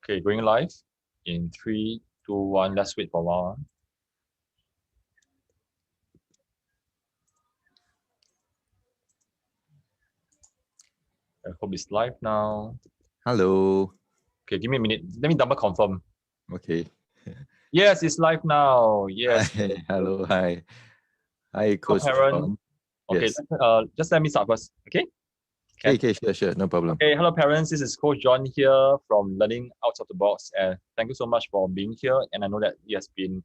Okay, going live in 3, 2, 1. Let's wait for a while. I hope it's live now. Hello. Okay, give me a minute. Let me double confirm. Okay. Yes, it's live now. Yes. Hi. Hello. Hi. Hi, Hello, Coach parent. John. Okay, Yes. just let me start first. Okay? Okay, Can. okay, sure. No problem. Okay, hello, parents. This is Coach John here from Learning Out of the Box. And thank you so much for being here. And I know that it has been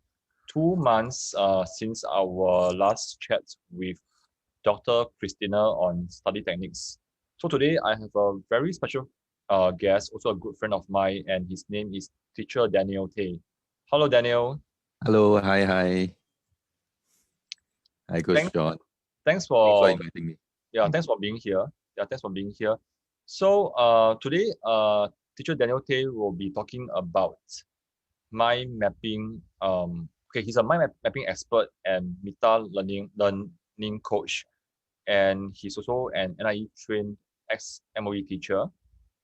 2 months since our last chat with Dr. Christina on study techniques. So today I have a very special guest, also a good friend of mine, and his name is teacher Daniel Tay. Hello, Daniel. Hello. Hi. Hi, Coach Thanks, John. thanks Thanks for for inviting me. thanks for being here. Thanks for being here. So today teacher Daniel Tay will be talking about mind mapping. Okay, he's a mapping expert and learning coach, and he's also an NIE trained ex-MOE teacher,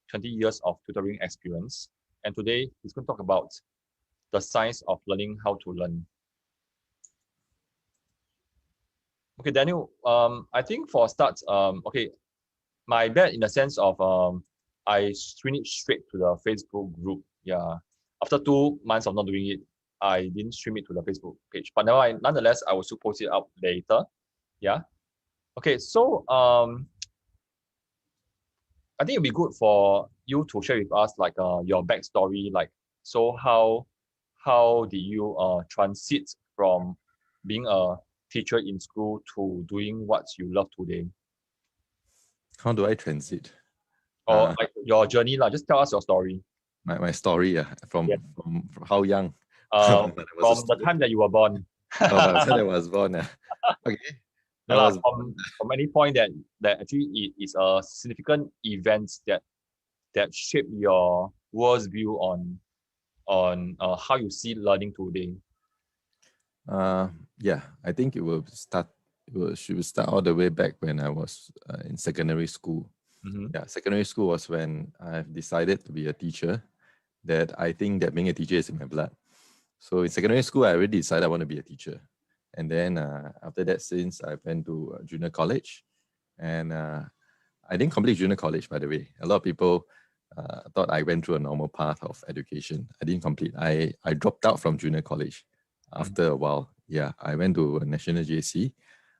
20 years of tutoring experience. And today he's going to talk about the science of learning how to learn. Okay, Daniel, I think for start, okay, my bad in the sense of I streamed it straight to the Facebook group. Yeah. After 2 months of not doing it, I didn't stream it to the Facebook page. But now nonetheless, I will still post it up later. Yeah. Okay, so I think it'd be good for you to share with us like your backstory, like so how did you transit from being a teacher in school to doing what you love today? How do I transit? Or like your journey, like just tell us your story. My story Yeah. from how young? When I was a From the student. time that you were born. Oh, by the time I was born. Okay. No, When I lah, was born, from any point that actually it is a significant event that shape your world's view on how you see learning today. yeah, I think should start all the way back when I was in secondary school. Mm-hmm. Yeah, secondary school was when I've decided to be a teacher. That I think that being a teacher is in my blood. So in secondary school, I already decided I want to be a teacher. And then after that, since I went to junior college, and I didn't complete junior college, by the way. A lot of people thought I went through a normal path of education. I didn't complete. I dropped out from junior college after a while. Yeah, I went to a national JC.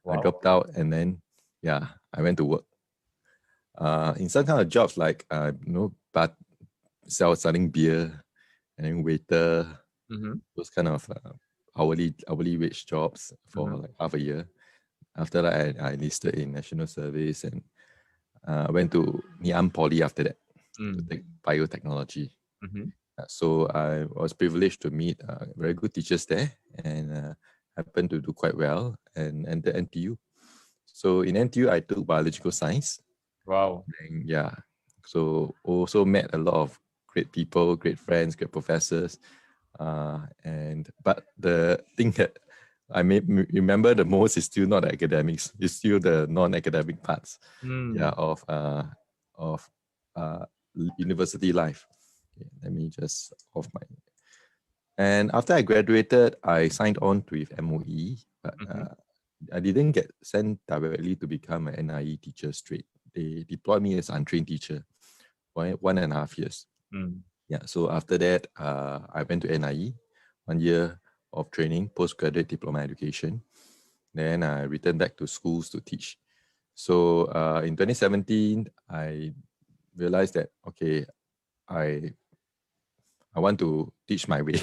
I Wow. dropped out, and then I went to work in some kind of jobs like but selling beer and then waiter, Mm-hmm. those kind of hourly wage jobs for like half a year. After that, I enlisted in national service and went to Ngee Poly after that to take biotechnology. Mm-hmm. So I was privileged to meet very good teachers there and happened to do quite well and entered NTU. So in NTU, I took biological science. Wow. And so also met a lot of great people, great friends, great professors. But the thing that I may remember the most is still not the academics. It's still the non-academic parts, of university life. Okay, let me just off my. And after I graduated, I signed on with MOE, but I didn't get sent directly to become an NIE teacher straight. They deployed me as an untrained teacher for 1.5 years. Yeah, so after that, I went to NIE, 1 year of training, postgraduate diploma education. Then I returned back to schools to teach. So in 2017, I realized that, okay, I want to teach my way.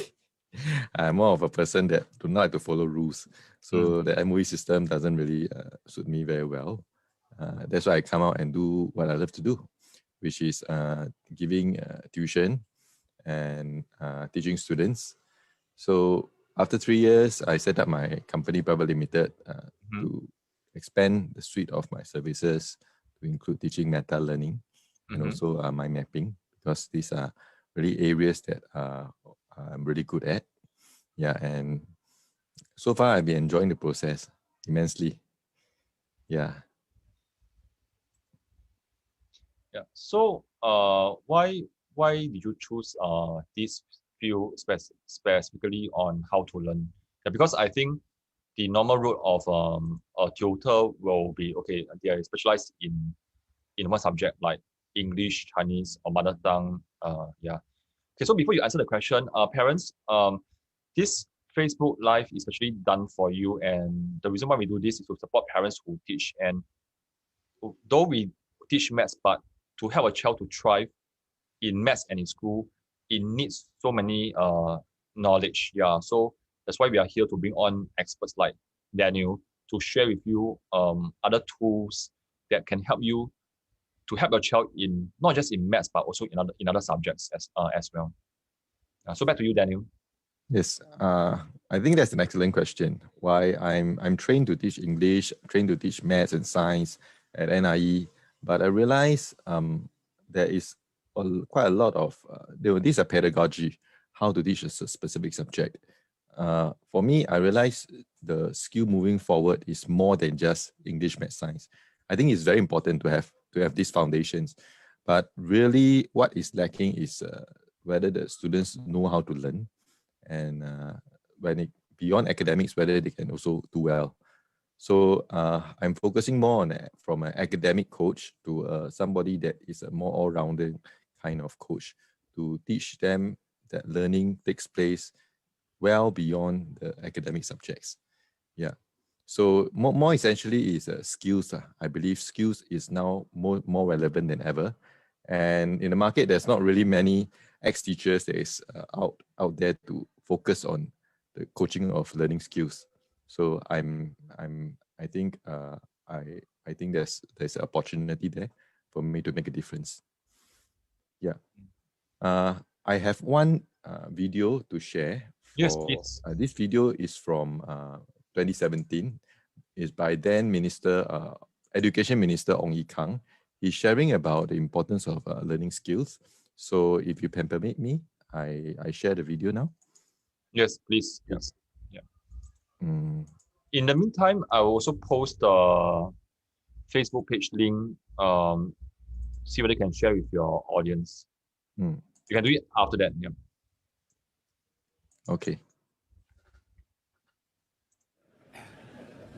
I'm more of a person that do not like to follow rules. So the MOE system doesn't really suit me very well. That's why I come out and do what I love to do, which is giving tuition and teaching students. So after 3 years, I set up my company, Private Limited, to expand the suite of my services to include teaching meta learning and also mind mapping, because these are really areas that I'm really good at. Yeah, and so far I've been enjoying the process immensely. Yeah. Yeah. So why why did you choose this field specifically on how to learn? Yeah, because I think the normal route of a tutor will be, okay, they are specialized in one subject like English, Chinese, or mother tongue. Yeah. Okay, so before you answer the question, parents, this Facebook Live is actually done for you, and the reason why we do this is to support parents who teach. And though we teach maths, but to help a child to thrive in maths and in school, it needs so many knowledge. Yeah, so that's why we are here to bring on experts like Daniel to share with you other tools that can help you to help your child in not just in maths but also in other subjects as well. So back to you, Daniel. Yes, I think that's an excellent question. Why I'm trained to teach English, trained to teach maths and science at NIE, but I realize there is quite a lot of this is a pedagogy, how to teach a specific subject. For me, I realize the skill moving forward is more than just English, maths, science. I think it's very important to have these foundations, but really what is lacking is whether the students know how to learn, and beyond academics, whether they can also do well. So I'm focusing more on from an academic coach to somebody that is a more all-rounded kind of coach to teach them that learning takes place well beyond the academic subjects. Yeah. So more essentially is skills. I believe skills is now more relevant than ever. And in the market, there's not really many ex-teachers that is out there to focus on the coaching of learning skills. So I think there's an opportunity there for me to make a difference. Yeah. I have one video to share. Yes, please. This video is from 2017. It's by then Education Minister Ong Yi Kang. He's sharing about the importance of learning skills. So if you can permit me, I share the video now. Yes, please. Yeah. Please. Yeah. In the meantime, I will also post the Facebook page link. See whether you can share with your audience. You can do it after that. Yeah. Okay.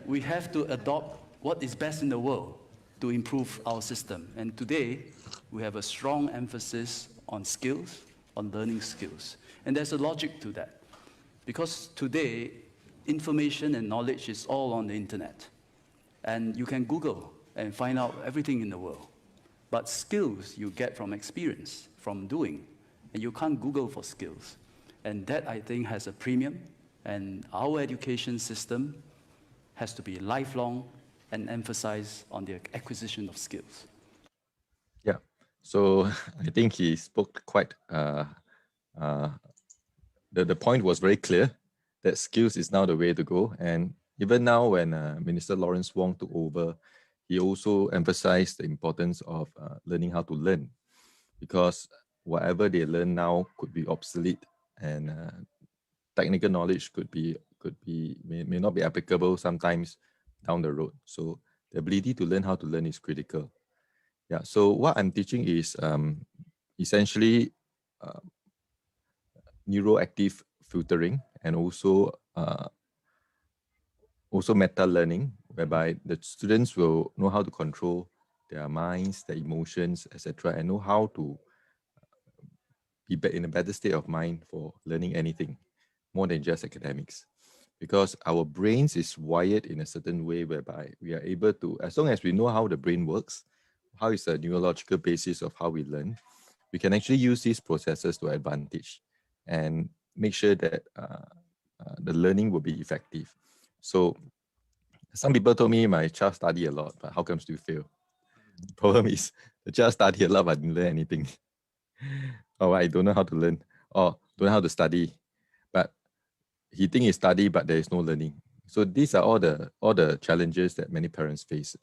We have to adopt what is best in the world to improve our system. And today, we have a strong emphasis on skills, on learning skills. And there's a logic to that. Because today, information and knowledge is all on the internet. And you can Google and find out everything in the world. But skills you get from experience, from doing. And you can't Google for skills. And that, I think, has a premium. And our education system has to be lifelong and emphasize on the acquisition of skills. Yeah. So I think he spoke quite, the point was very clear that skills is now the way to go. And even now when Minister Lawrence Wong took over, he also emphasized the importance of learning how to learn, because whatever they learn now could be obsolete, and technical knowledge may not be applicable sometimes down the road. So the ability to learn how to learn is critical. Yeah. So what I'm teaching is essentially neuroactive filtering, and also meta learning, whereby the students will know how to control their minds, their emotions, etc., and know how to be in a better state of mind for learning anything more than just academics. Because our brains is wired in a certain way whereby we are able to, as long as we know how the brain works, how is the neurological basis of how we learn, we can actually use these processes to advantage and make sure that the learning will be effective. So some people told me my child study a lot, but how comes you fail? The problem is the child study a lot but didn't learn anything. Or I don't know how to learn, or don't know how to study, but he think he study but there is no learning. So these are all the challenges that many parents face.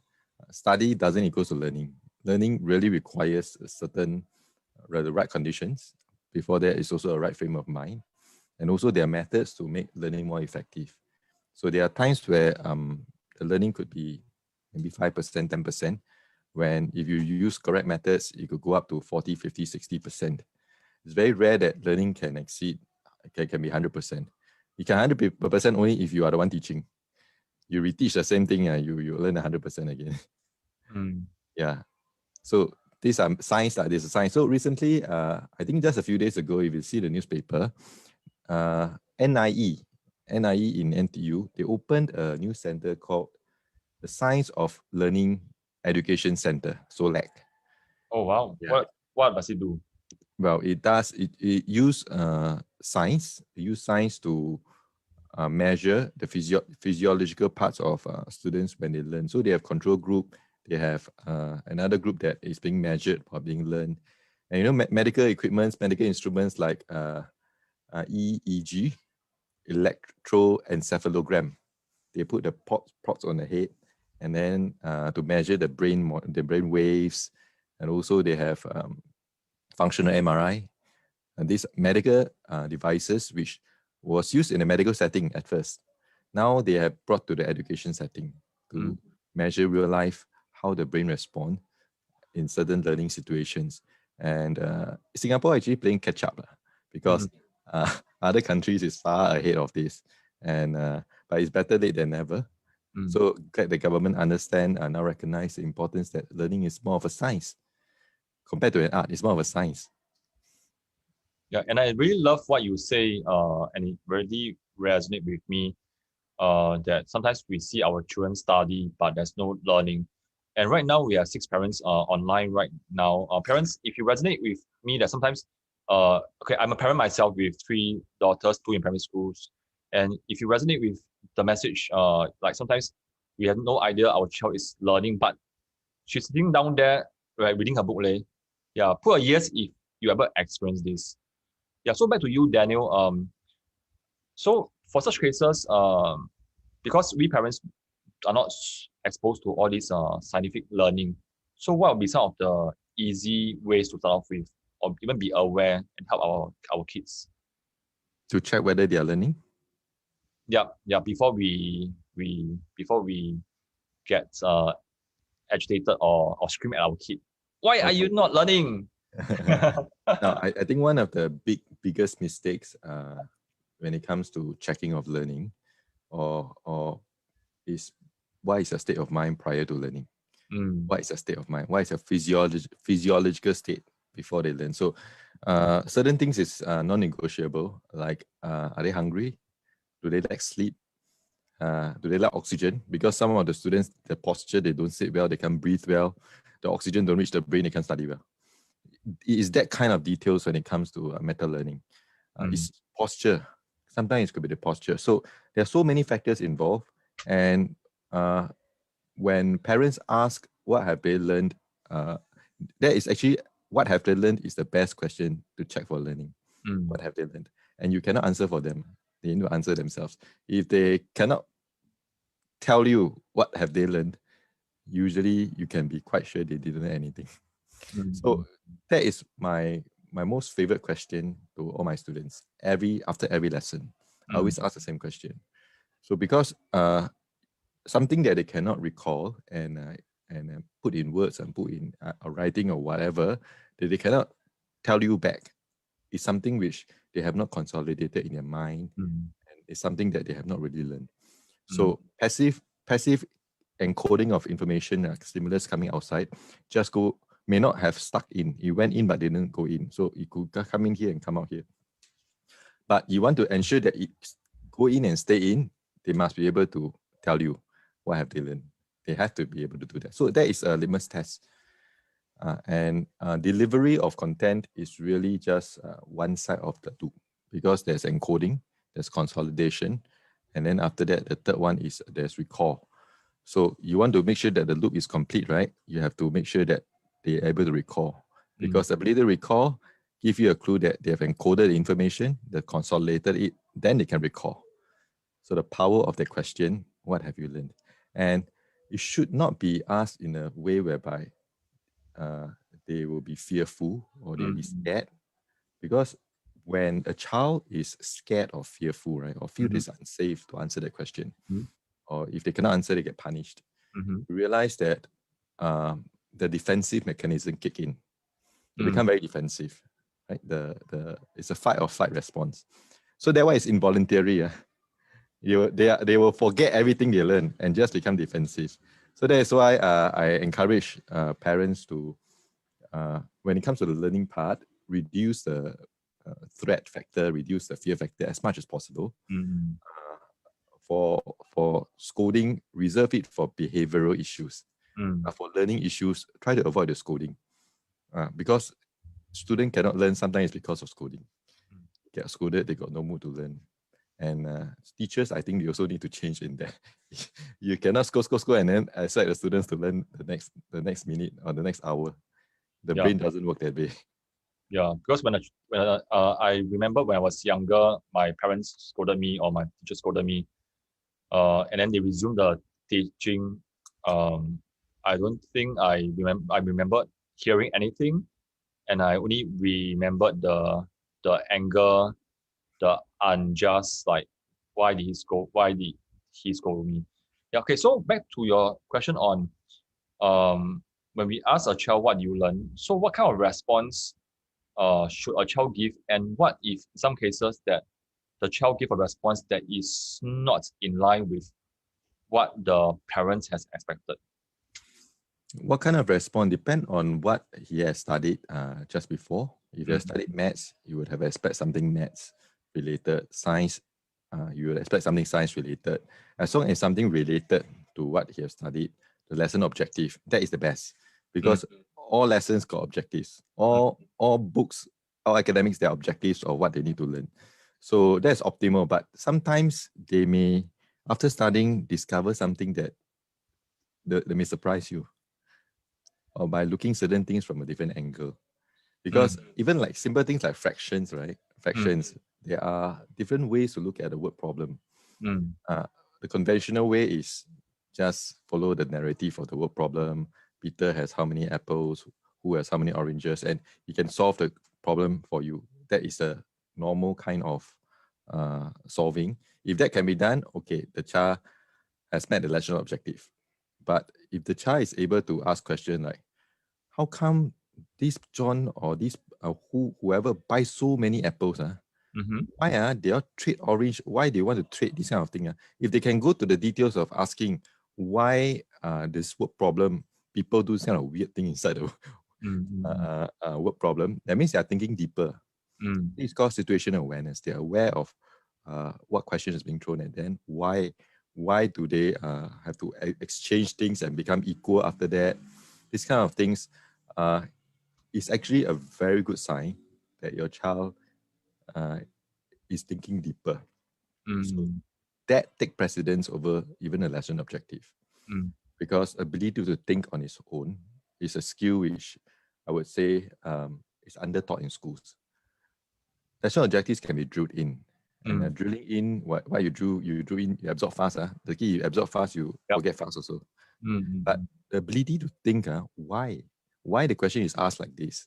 Study doesn't equal to learning. Learning really requires a certain the right conditions. Before that is also a right frame of mind, and also there are methods to make learning more effective. So there are times where the learning could be maybe 5%, 10%, when if you use correct methods, it could go up to 40, 50, 60%. It's very rare that learning can exceed, can be 100%. You can 100% only if you are the one teaching. You reteach the same thing, you learn 100% again. Yeah. So these are signs that there's a sign. So recently, I think just a few days ago, if you see the newspaper, NIE in NTU, they opened a new center called the Science of Learning Education Center, SOLEC. Oh wow! Yeah. What does it do? Well, it use science. It use science to measure the physiological parts of students when they learn. So they have control group. They have another group that is being measured or being learned. And you know, medical equipments, medical instruments like EEG, electroencephalogram. They put the props on the head, and then to measure the brain waves, and also they have functional MRI. And these medical devices, which was used in a medical setting at first, now they have brought to the education setting to measure real life how the brain responds in certain learning situations. And Singapore actually playing catch up because other countries is far ahead of this. And but it's better late than never. So glad the government understand and now recognize the importance that learning is more of a science compared to an art. It's more of a science. Yeah, and I really love what you say, and it really resonates with me. That sometimes we see our children study, but there's no learning. And right now we are 6 parents online right now. Parents, if you resonate with me, that sometimes, okay, I'm a parent myself with 3 daughters, 2 in primary schools, and if you resonate with the message, like sometimes we have no idea our child is learning, but she's sitting down there, right, reading her book, yeah, put a yes if you ever experience this. Yeah, so back to you, Daniel. So for such cases, because we parents are not exposed to all this scientific learning, so what would be some of the easy ways to start off with, or even be aware and help our kids? To check whether they are learning? Yeah, before we get agitated or scream at our kid. Why are you not learning? Now, I think one of the biggest mistakes when it comes to checking of learning or is what is your state of mind prior to learning? What is your state of mind? What is your physiological state before they learn? So certain things is non-negotiable, like are they hungry? Do they lack sleep? Do they lack oxygen? Because some of the students, the posture, they don't sit well, they can't breathe well, the oxygen don't reach the brain, they can't study well. It is that kind of details when it comes to meta learning. It's posture. Sometimes it could be the posture. So there are so many factors involved. And when parents ask what have they learned, that is actually what have they learned is the best question to check for learning. What have they learned? And you cannot answer for them. They need to answer themselves. If they cannot tell you what have they learned, usually you can be quite sure they didn't learn anything. So that is my most favorite question to all my students. After every lesson, I always ask the same question. So because something that they cannot recall and put in words and put in writing or whatever that they cannot tell you back is something which they have not consolidated in their mind, and it's something that they have not really learned. So passive encoding of information, stimulus coming outside, may not have stuck in. It went in but didn't go in. So it could come in here and come out here. But you want to ensure that it go in and stay in, they must be able to tell you what have they learned. They have to be able to do that. So that is a litmus test. And delivery of content is really just one side of the loop, because there's encoding, there's consolidation, and then after that, the third one is there's recall. So you want to make sure that the loop is complete, right? You have to make sure that they're able to recall, because the ability to recall give you a clue that they have encoded the information, they consolidated it, then they can recall. So the power of the question, what have you learned? And it should not be asked in a way whereby they will be fearful or they'll be scared, because when a child is scared or fearful, right, or feel it's unsafe to answer that question, or if they cannot answer, they get punished. You realize that the defensive mechanism kick in. They become very defensive. right? It's a fight or flight response. So that why it's involuntary. They will forget everything they learn and just become defensive. So that's why I encourage parents to, when it comes to the learning part, reduce the threat factor, reduce the fear factor as much as possible. Mm. For scolding, reserve it for behavioral issues. Mm. For learning issues, try to avoid the scolding. Because student cannot learn sometimes because of scolding. Get scolded, they got no mood to learn. And teachers, I think they also need to change in that. You cannot scold, and then expect the students to learn the next minute or the next hour. The Yeah. brain doesn't work that way. Yeah, because when I remember when I was younger, my parents scolded me or my teacher scolded me, and then they resumed the teaching. I don't think I remember hearing anything, and I only remembered the anger, the unjust, like why did he scold me? Yeah, okay. So back to your question on when we ask a child what you learn, so what kind of response should a child give, and what if some cases that the child give a response that is not in line with what the parents has expected? What kind of response depend on what he has studied just before. If you have studied maths, you would have expect something maths related. Science, you would expect something science related. As long as something related to what he has studied, the lesson objective, that is the best. Because all lessons got objectives. All books, all academics, their objectives of what they need to learn. So that's optimal. But sometimes they may, after studying, discover something that they may surprise you, or by looking certain things from a different angle. Because even like simple things like fractions, right? Fractions, there are different ways to look at the word problem. The conventional way is just follow the narrative of the word problem. Peter has how many apples, who has how many oranges, and he can solve the problem for you. That is a normal kind of solving. If that can be done, okay, the child has met the lesson objective. But if the child is able to ask questions like, how come this John or this whoever buys so many apples? Why they all trade orange? Why they want to trade this kind of thing? If they can go to the details of asking why this word problem, people do this kind of weird thing inside the word problem, that means they are thinking deeper. It's called situational awareness. They are aware of what question is being thrown at them. Why do they have to exchange things and become equal after that? These kind of things is actually a very good sign that your child is thinking deeper. So that take precedence over even a lesson objective. Because ability to think on its own is a skill which I would say is under-taught in schools. Lesson objectives can be drilled in. And drilling in, what you drew in, you absorb fast. The key, you absorb fast, you forget fast also. But the ability to think, why the question is asked like this,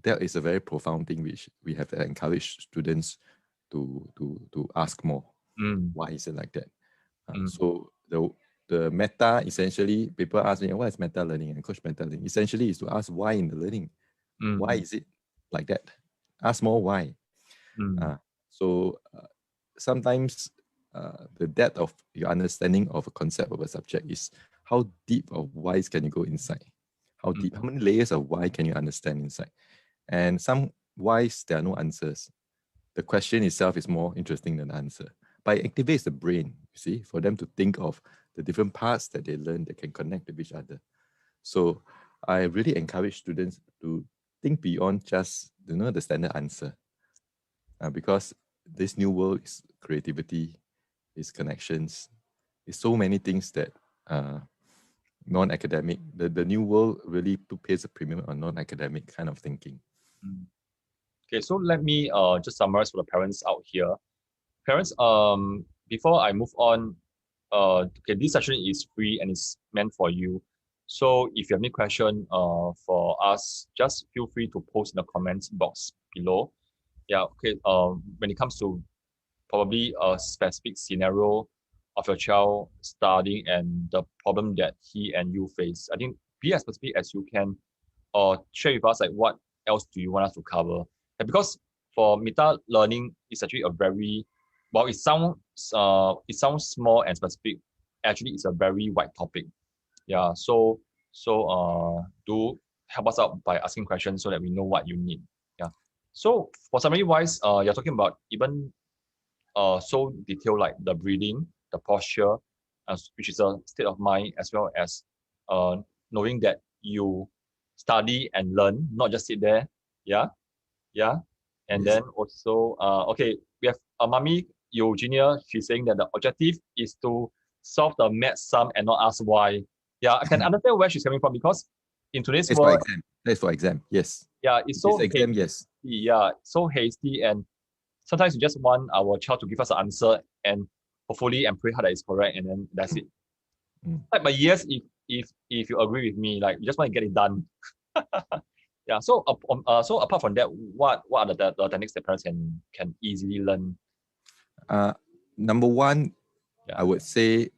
that is a very profound thing which we have to encourage students to ask more. Why is it like that? So the meta, essentially, people ask me, what is meta learning? And coach meta learning essentially is to ask why in the learning. Why is it like that? Ask more why. So sometimes the depth of your understanding of a concept of a subject is how deep of whys can you go inside? How deep, how many layers of why can you understand inside? And some whys, there are no answers. The question itself is more interesting than the answer. But it activates the brain, you see, for them to think of the different parts that they learn that can connect with each other. So I really encourage students to think beyond just the standard answer. Because this new world is creativity, is connections, is so many things that non-academic, the new world really pays a premium on non-academic kind of thinking. Okay, so let me just summarize for the parents out here. Parents, before I move on, okay, this session is free and it's meant for you. So if you have any question for us, just feel free to post in the comments box below. Yeah, okay. When it comes to probably a specific scenario of your child studying and the problem that he and you face, I think be as specific as you can, or share with us like what else do you want us to cover? And because for meta learning, it's actually a very, well, it sounds small and specific. Actually, it's a very wide topic. Yeah. So do help us out by asking questions so that we know what you need. Yeah. So for summary wise, you're talking about even so detailed like the breathing, the posture, which is a state of mind, as well as knowing that you study and learn, not just sit there. Yeah, yeah. And Yes. then also, okay, we have Mami Eugenia. She's saying that the objective is to solve the math sum and not ask why. Yeah, I can understand where she's coming from because in today's That's for world, exam. That's for exam. Yes. yeah, it's This so exam, hasty. yes. Yeah, so hasty, and sometimes we just want our child to give us an answer and hopefully and pray hard that it's correct, and then that's it. Mm. Like, but yes, if you agree with me, like you just want to get it done. Yeah. So so apart from that, what are the techniques that parents can easily learn? Number one, Yeah. I would say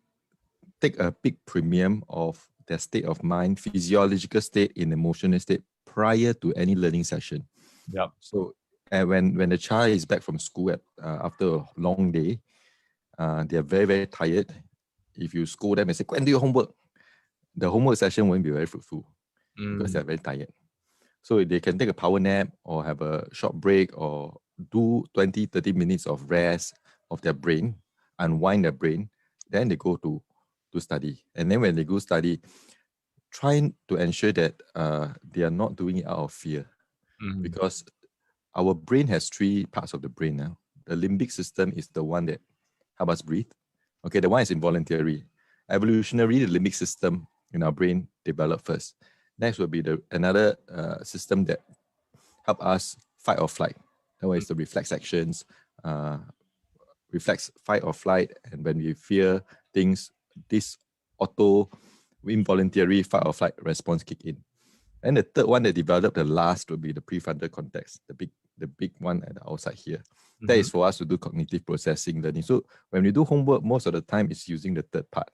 take a big premium of their state of mind, physiological state, and emotional state prior to any learning session. Yeah. So when the child is back from school after a long day, they are very, very tired. If you scold them and say, go and do your homework, the homework session won't be very fruitful because they're very tired. So they can take a power nap or have a short break or do 20, 30 minutes of rest of their brain, unwind their brain. Then they go to study. And then when they go study, trying to ensure that they are not doing it out of fear. Because our brain has three parts of the brain now. The limbic system is the one that helps us breathe. Okay, the one is involuntary. Evolutionary, the limbic system in our brain developed first. Next will be another system that help us fight or flight. That one is the reflex actions, reflex fight or flight. And when we fear things, this auto involuntary fight or flight response kick in. And the third one that developed the last will be the prefrontal cortex, the big one at the outside here. That is for us to do cognitive processing learning. So when we do homework, most of the time it's using the third part,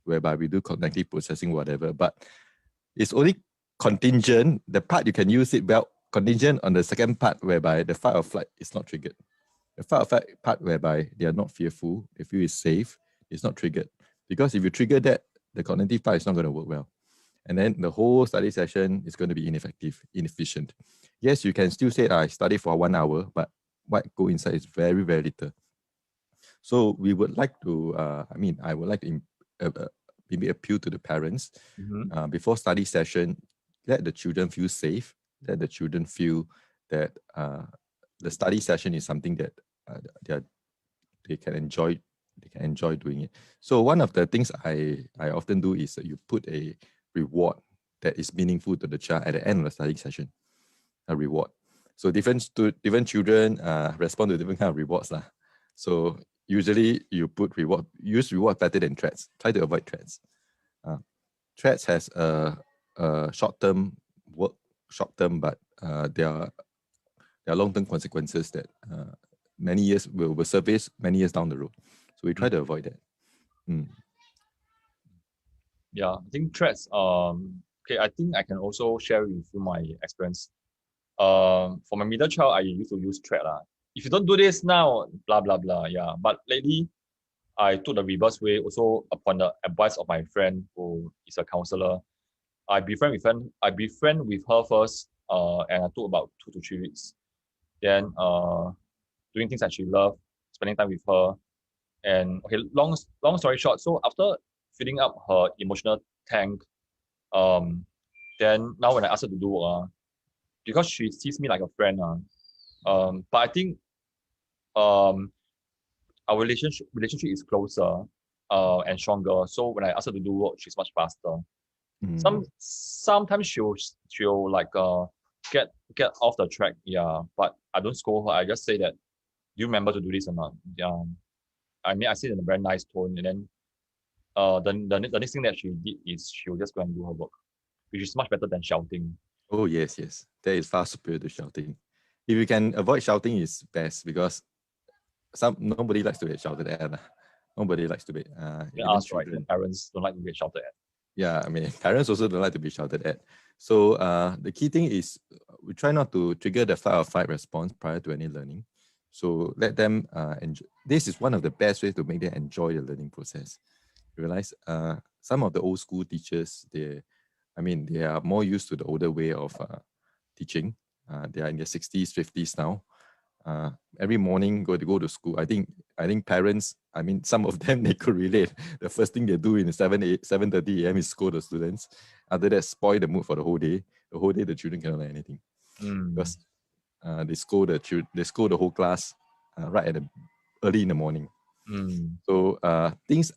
whereby we do cognitive processing, whatever. But it's only contingent. The part you can use it well, contingent on the second part, whereby the fight or flight is not triggered. The fight or flight part, whereby they are not fearful, they feel it's safe, it's not triggered. Because if you trigger that, the cognitive part is not going to work well. And then the whole study session is going to be ineffective, inefficient. Yes, you can still say, I study for 1 hour, but what go inside is very, very little. So we would like to, I would like to maybe appeal to the parents before study session, let the children feel safe, let the children feel that the study session is something that they can enjoy doing it. So one of the things I often do is that you put a reward that is meaningful to the child at the end of the study session, a reward. So different children respond to different kind of rewards. So usually you use reward better than threats. Try to avoid threats. Threats has a short-term work, but there are long-term consequences that many years will surface many years down the road. So we try to avoid that. Yeah, I think threats. Okay, I think I can also share with you my experience. For my middle child, I used to use threat. If you don't do this now, blah blah blah. Yeah. But lately, I took the reverse way. Also, upon the advice of my friend who is a counselor, I befriend with her first. And I took about 2 to 3 weeks. Then, doing things that she loved, spending time with her, and okay, long story short. So after filling up her emotional tank, then now when I ask her to do, because she sees me like a friend, but I think our relationship is closer and stronger. So when I ask her to do work, she's much faster. Sometimes she'll like get off the track, yeah. But I don't scold her. I just say that, do you remember to do this or not? Yeah. I mean, I say it in a very nice tone, and then the next thing that she did is she'll just go and do her work, which is much better than shouting. Oh yes. That is far superior to shouting. If you can avoid shouting, is best, because nobody likes to get shouted at. Nobody likes to be. Us, right? The parents don't like to get shouted at. Yeah, I mean, parents also don't like to be shouted at. So the key thing is we try not to trigger the fight or flight response prior to any learning. So let them enjoy. This is one of the best ways to make them enjoy the learning process. You realize some of the old school teachers, they are more used to the older way of teaching. They are in their 60s, 50s now. Every morning go to school. I think parents, some of them, they could relate. The first thing they do in 7:30 a.m. is scold the students. After that, spoil the mood for the whole day. The whole day the children cannot learn anything because they scold the whole class right early in the morning. So things.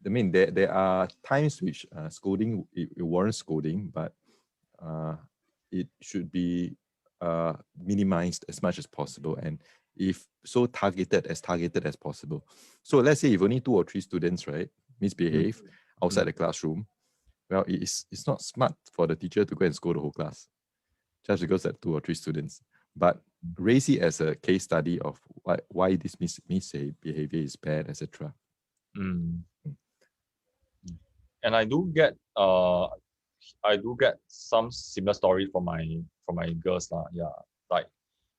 There are times which scolding it warrants scolding, but it should be minimized as much as possible, and if so targeted as possible. So let's say if only 2 or 3 students, right, misbehave outside the classroom, well, it's not smart for the teacher to go and scold the whole class just because there are 2 or 3 students, but raise it as a case study of why this misbehavior is bad, etc. And I do get some similar story from my girls lah. Yeah, like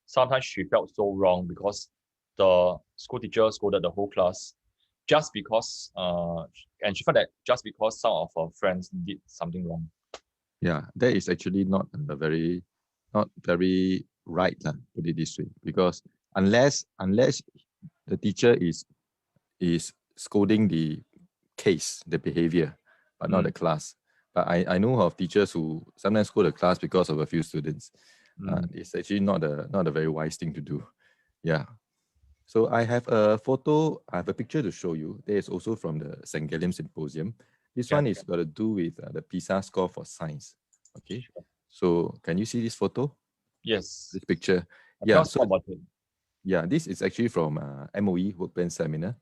sometimes she felt so wrong because the school teacher scolded the whole class just because and she felt that just because some of her friends did something wrong. Yeah, that is actually not very right, put it this way, because unless the teacher is scolding the case, the behavior, but not the class. But I know of teachers who sometimes scold the class because of a few students. It's actually not a very wise thing to do. Yeah. So I have a picture to show you. There is also from the St. Gallium Symposium. This one is got to do with the PISA score for science. Okay. So can you see this photo? Yes. This picture. Yeah. So yeah, this is actually from MOE Workbench Seminar.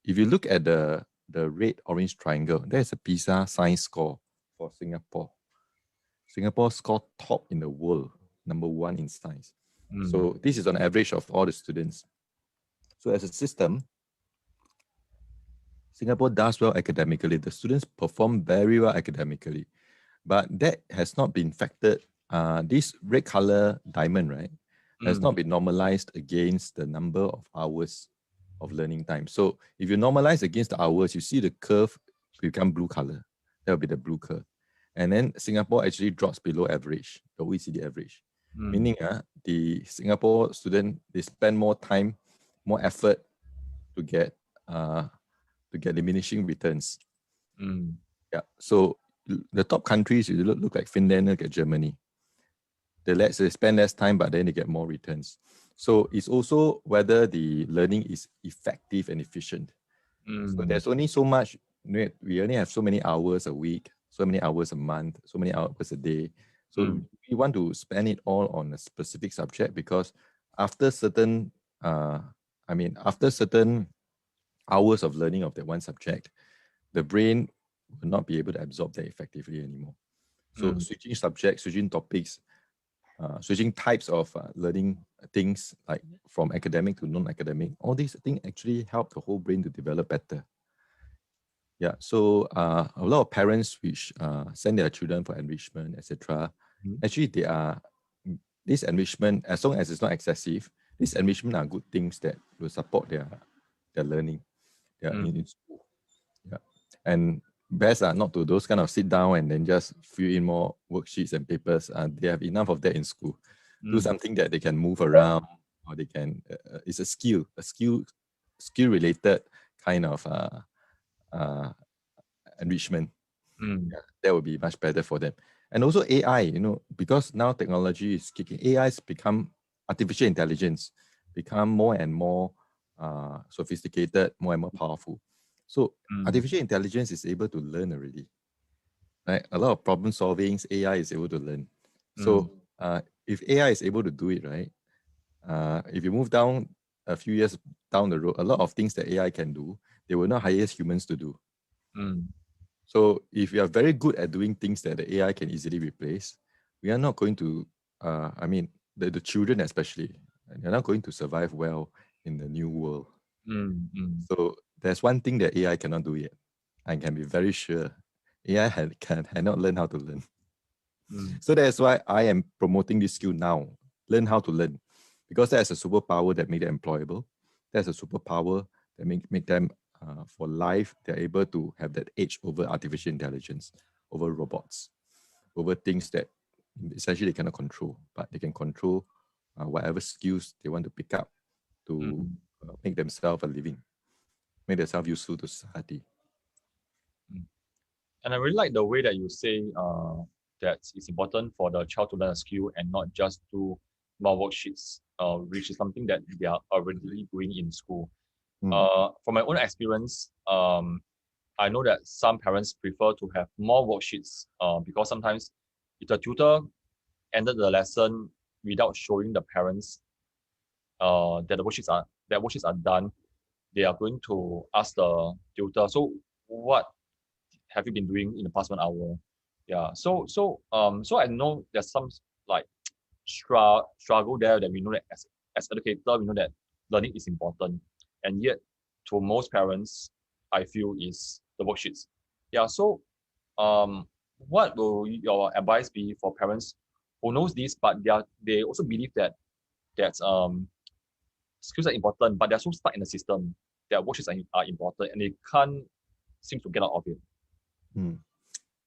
If you look at the red orange triangle, there's a PISA science score for Singapore. Singapore scored top in the world, number 1 in science. So this is on average of all the students. So as a system, Singapore does well academically. The students perform very well academically, but that has not been factored. This red color diamond, right, has not been normalized against the number of hours of learning time. So if you normalize against the hours, you see the curve become blue color. That will be the blue curve. And then Singapore actually drops below average, the OECD average. Meaning the Singapore student, they spend more time, more effort to get diminishing returns. Yeah. So the top countries, you look like Finland, look at Germany. They spend less time, but then they get more returns. So it's also whether the learning is effective and efficient. So there's only so much, we only have so many hours a week, so many hours a month, so many hours a day. So we want to spend it all on a specific subject, because after certain hours of learning of that one subject, the brain will not be able to absorb that effectively anymore. So switching subjects, switching topics, switching types of learning things, like from academic to non-academic, all these things actually help the whole brain to develop better. Yeah, so a lot of parents which send their children for enrichment, etc. Actually, this enrichment, as long as it's not excessive, this enrichment are good things that will support their learning in school. Yeah, and best are not to those kind of sit down and then just fill in more worksheets and papers. They have enough of that in school. Do something that they can move around, or they can. It's a skill related kind of enrichment. Yeah, that would be much better for them. And also AI, because now technology is kicking. AI has become artificial intelligence, become more and more sophisticated, more and more powerful. So artificial intelligence is able to learn already. Right? A lot of problem solving, AI is able to learn. So if AI is able to do it, right? If you move down a few years down the road, a lot of things that AI can do, they will not hire humans to do. So if you are very good at doing things that the AI can easily replace, we are not going to, the children especially, they're not going to survive well in the new world. So there's one thing that AI cannot do yet. I can be very sure. AI cannot learn how to learn. So that's why I am promoting this skill now. Learn how to learn, because that's a superpower that make them employable. That's a superpower that make them for life. They're able to have that edge over artificial intelligence, over robots, over things that essentially they cannot control, but they can control whatever skills they want to pick up to make themselves a living, make themselves useful to society. And I really like the way that you say that it's important for the child to learn a skill and not just do more worksheets, which is something that they are already doing in school. From my own experience, I know that some parents prefer to have more worksheets because sometimes if the tutor ended the lesson without showing the parents that the worksheets are done, they are going to ask the tutor, so what have you been doing in the past 1 hour? Yeah. So I know there's some like struggle there, that we know that as educator, we know that learning is important. And yet to most parents, I feel is the worksheets. Yeah. So what will your advice be for parents who knows this, but they also believe that skills are important, but they're so stuck in the system that worksheets are important and they can't seem to get out of it.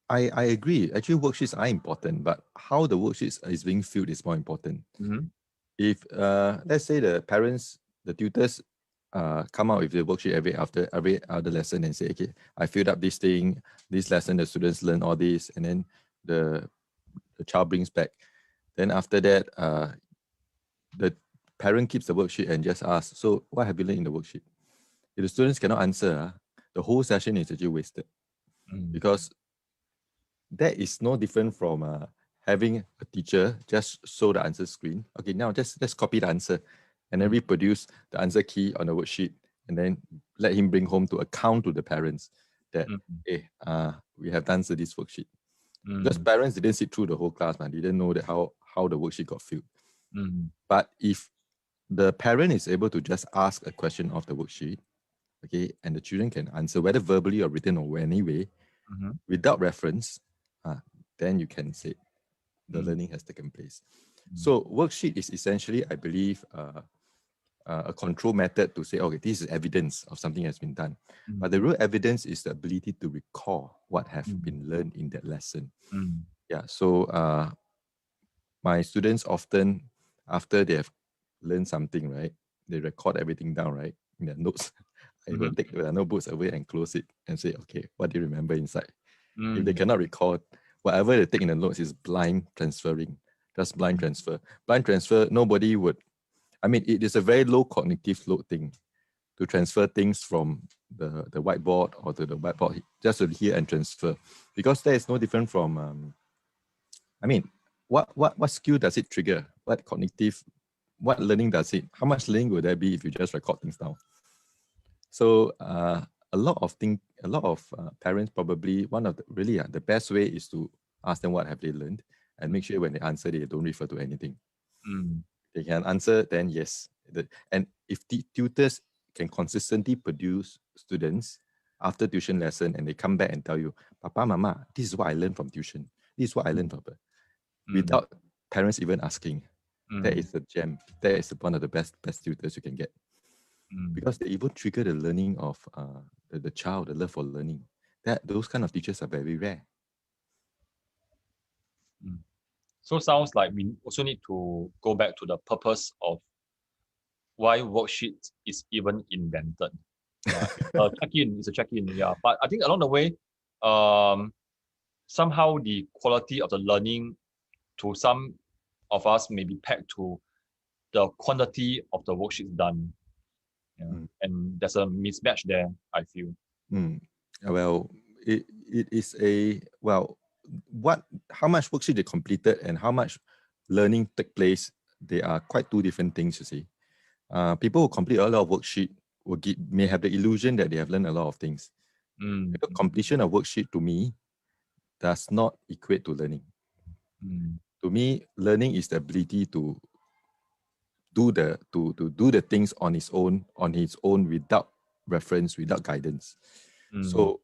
I agree. Actually, worksheets are important, but how the worksheets is being filled is more important. If let's say the parents, the tutors, come out with the worksheet every other lesson and say, okay, I filled up this thing, this lesson, the students learn all this, and then the child brings back. Then after that, the parent keeps the worksheet and just asks, so what have you learned in the worksheet? If the students cannot answer, the whole session is actually wasted. Because that is no different from having a teacher just show the answer screen. Okay, now let's copy the answer and then reproduce the answer key on the worksheet and then let him bring home to account to the parents that, hey, we have done this worksheet. Because parents didn't sit through the whole class, man. They didn't know that how the worksheet got filled. But if the parent is able to just ask a question of the worksheet, okay, and the children can answer whether verbally or written or any way, without reference, then you can say the learning has taken place. So worksheet is essentially, I believe, a control method to say, okay, this is evidence of something has been done. But the real evidence is the ability to recall what have been learned in that lesson. Yeah, so my students often, after they have learned something, right, they record everything down, right, in their notes. I will take the notebooks away and close it and say, okay, what do you remember inside? If they cannot recall, whatever they take in the notes is blind transferring. Just blind transfer. Blind transfer, nobody would, I mean, it is a very low cognitive load thing to transfer things from the whiteboard or to the whiteboard, just to hear and transfer. Because that is no different from, I mean, what skill does it trigger? What cognitive, what learning does it, how much learning would there be if you just record things down? So a lot of parents probably, one of the best way is to ask them what have they learned and make sure when they answer, they don't refer to anything. They can answer, then yes. And if the tutors can consistently produce students after tuition lesson and they come back and tell you, Papa, Mama, this is what I learned from tuition. This is what I learned from it. Without parents even asking. That is the gem. That is one of the best tutors you can get. Because they even trigger the learning of the child, the love for learning. Those kind of teachers are very rare. So sounds like we also need to go back to the purpose of why worksheet is even invented. Yeah, it's a check-in. Yeah, but I think along the way, somehow the quality of the learning to some of us may be pegged to the quantity of the worksheets done. Yeah. And there's a mismatch there, I feel. Well, it is how much worksheet they completed and how much learning took place, they are quite two different things, you see. People who complete a lot of worksheet may have the illusion that they have learned a lot of things. Because completion of worksheet to me does not equate to learning. To me, learning is the ability to do the things on his own without reference, without guidance. So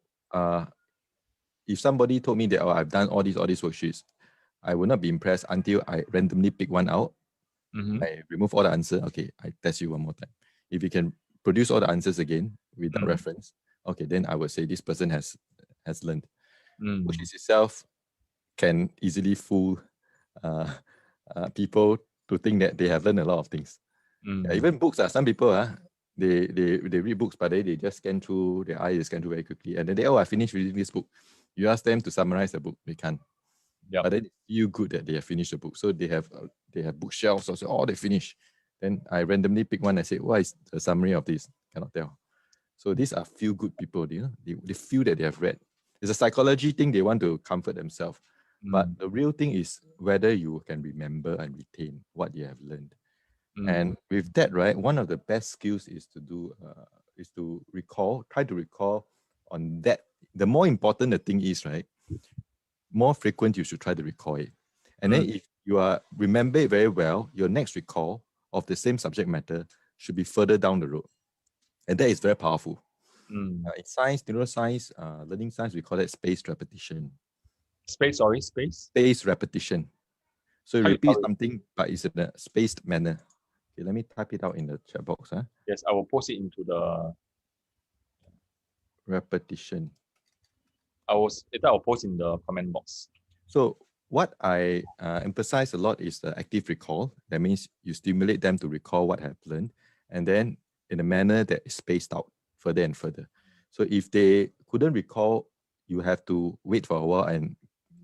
if somebody told me that, oh, I've done all these worksheets, I will not be impressed until I randomly pick one out. Mm-hmm. I remove all the answer. Okay, I test you one more time. If you can produce all the answers again without reference, okay, then I would say this person has learned, which is itself can easily fool people to think that they have learned a lot of things. Yeah, even books, some people they read books, but they just scan through, their eyes scan through very quickly, and then I finished reading this book. You ask them to summarize the book, they can't. Yep. But then they feel good that they have finished the book. So they have bookshelves also. Oh, they finished. Then I randomly pick one and say, what is the summary of this? Cannot tell. So these are feel good people. They feel that they have read. It's a psychology thing. They want to comfort themselves. But the real thing is whether you can remember and retain what you have learned. And with that, right, one of the best skills is to recall, try to recall on that. The more important the thing is, right, more frequent you should try to recall it. And then if you remember it very well, your next recall of the same subject matter should be further down the road. And that is very powerful. In science, neuroscience, learning science, we call it spaced repetition. Space. Spaced repetition. So you repeat something, but it's in a spaced manner. Okay, let me type it out in the chat box. Yes, I will post it into the Repetition. I'll post in the comment box. So what I emphasize a lot is the active recall. That means you stimulate them to recall what have learned, and then in a manner that is spaced out further and further. So if they couldn't recall, you have to wait for a while and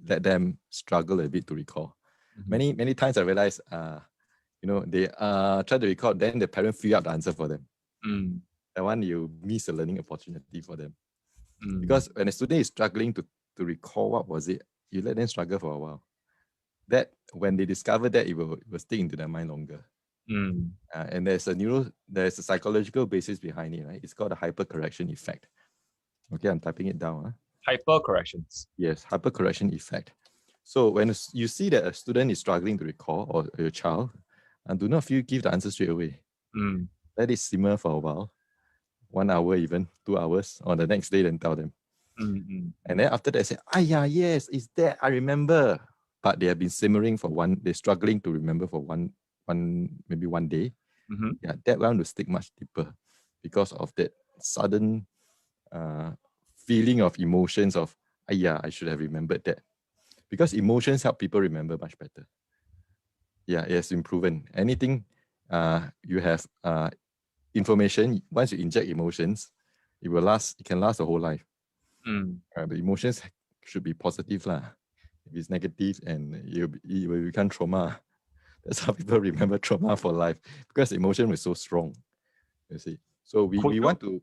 let them struggle a bit to recall. Many times I realize, they try to recall, then the parent fill out the answer for them. That one you miss a learning opportunity for them. Because when a student is struggling to recall what was it, you let them struggle for a while. That when they discover that, it will stick into their mind longer. And there's a psychological basis behind it, right? It's called a hypercorrection effect. Okay, I'm typing it down. Hypercorrections. Yes, hypercorrection effect. So when you see that a student is struggling to recall, or your child, do not give the answer straight away. Let it simmer for a while, 1 hour even, 2 hours, or the next day, then tell them. And then after that, say, yes, it's that, I remember. But they have been simmering they're struggling to remember for maybe one day. Yeah, that one will stick much deeper because of that sudden feeling of emotions of, I should have remembered that. Because emotions help people remember much better. Yeah, it has been proven. Anything you have information, once you inject emotions, it can last a whole life. The emotions should be positive lah. If it's negative, and it will become trauma. That's how people remember trauma for life, because emotion was so strong. You see, so we want to.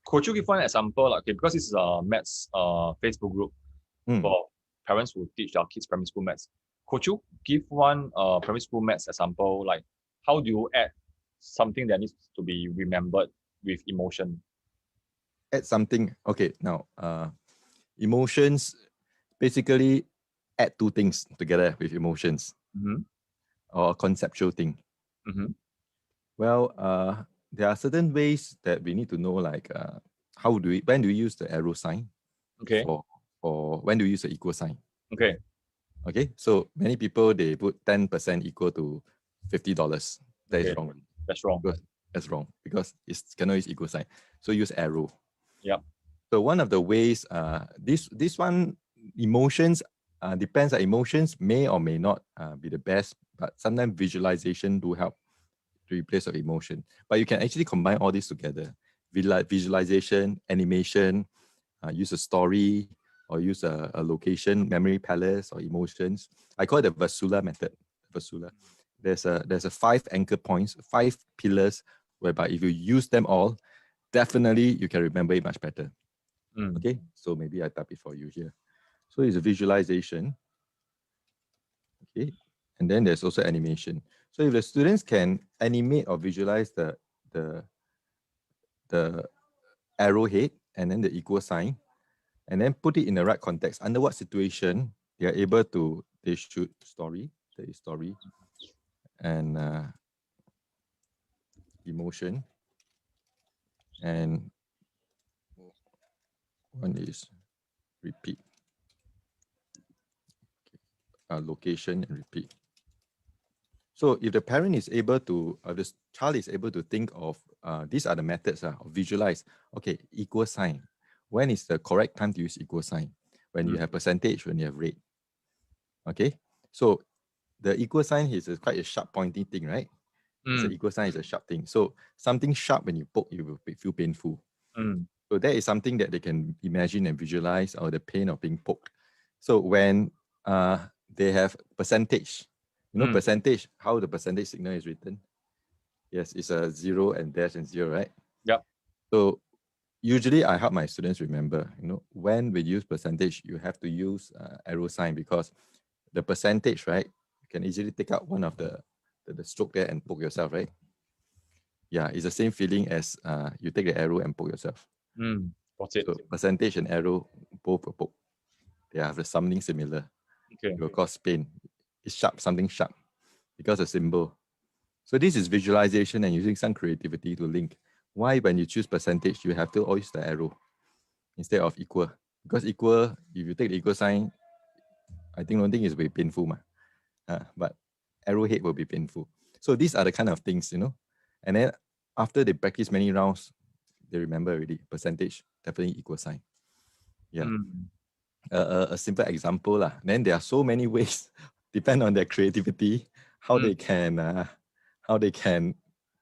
Could you give one example? Okay, because this is a maths Facebook group for parents who teach their kids primary school maths. Could you give one primary school maths example? Like, how do you add something that needs to be remembered with emotion? Add something. Okay, now emotions basically add two things together with emotions, or a conceptual thing. Well, there are certain ways that we need to know, like when do we use the arrow sign? Okay. For when do we use the equal sign? Okay. Okay, so many people, they put 10% equal to $50. That is wrong. That's wrong. That's wrong because it cannot use equal sign. So use arrow. Yep. So one of the ways, this one, emotions, depends. Emotions may or may not be the best, but sometimes visualization do help to replace of emotion. But you can actually combine all this together. Visualization, animation, use a story, or use a location, memory palace, or emotions. I call it the Vasula method. Vasula. There's a 5 anchor points, 5 pillars, whereby if you use them all, definitely you can remember it much better. Okay, so maybe I type it for you here. So it's a visualization. Okay, and then there's also animation. So if the students can animate or visualize the arrowhead and then the equal sign, and then put it in the right context, under what situation they are able to, they should story, there is story, and emotion, and one is repeat. location, and repeat. So if the parent is able to, the child is able to think of, these are the methods of visualize, okay, equal sign. When is the correct time to use equal sign? When you have percentage, when you have rate. Okay, so the equal sign is quite a sharp pointing thing, right? It's an equal sign is a sharp thing. So something sharp when you poke, you will feel painful. So that is something that they can imagine and visualize, or the pain of being poked. So when they have percentage, percentage, how the percentage signal is written. Yes, it's a 0 and dash and 0, right? Yep. So usually I help my students remember, when we use percentage, you have to use arrow sign, because the percentage, right, you can easily take out one of the stroke there and poke yourself, right? Yeah, it's the same feeling as you take the arrow and poke yourself. Got it. So percentage and arrow both will poke. They have something similar. Okay. It will cause pain. It's sharp, something sharp, because a symbol. So this is visualization and using some creativity to link. Why when you choose percentage, you have to always use the arrow instead of equal? Because equal, if you take the equal sign, I don't think it's very painful. But arrowhead will be painful. So these are the kind of things, And then after they practice many rounds, they remember already. Percentage, definitely equal sign. Yeah. A simple example lah. Then there are so many ways, depend on their creativity, how they can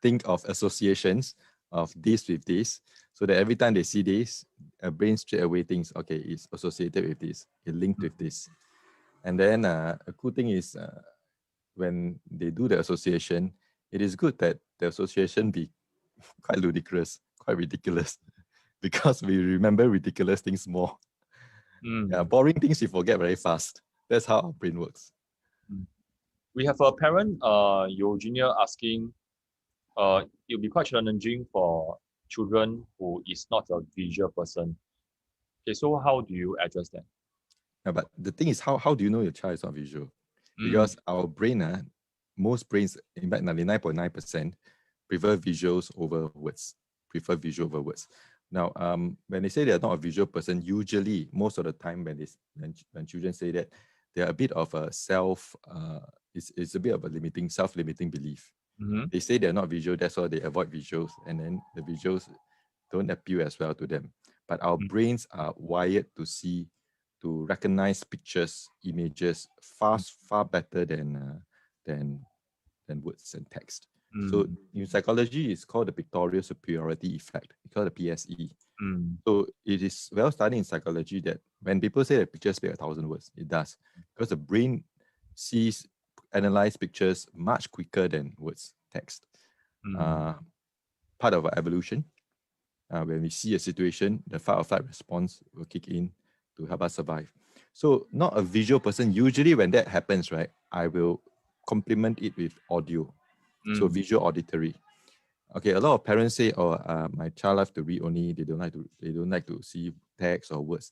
think of associations of this with this, so that every time they see this, a brain straight away thinks, okay, it's associated with this, it linked with this. And then a cool thing is when they do the association, it is good that the association be quite ludicrous, quite ridiculous, because we remember ridiculous things more. Yeah, boring things we forget very fast. That's how our brain works. We have a parent, Eugenia, asking, it'll be quite challenging for children who is not a visual person. Okay, so how do you address that? Yeah, but the thing is, how do you know your child is not visual? Because our brain, most brains, in fact 99.9%, prefer visuals over words. Now, when they say they're not a visual person, usually, most of the time when children say that, they're a bit of a it's a bit of a self-limiting belief. They say they're not visual, that's why they avoid visuals, and then the visuals don't appeal as well to them. But our brains are wired to recognize pictures, images far better than words and text. So in psychology, it's called the pictorial superiority effect. It's called the PSE. So it is well studied in psychology that when people say that pictures speak 1,000 words, it does, because the brain analyze pictures much quicker than words, text. Part of our evolution. When we see a situation, the fight or flight response will kick in to help us survive. So not a visual person. Usually when that happens, right, I will complement it with audio. So visual auditory. Okay, a lot of parents say, "Oh, my child loves to read only. They don't like to see text or words."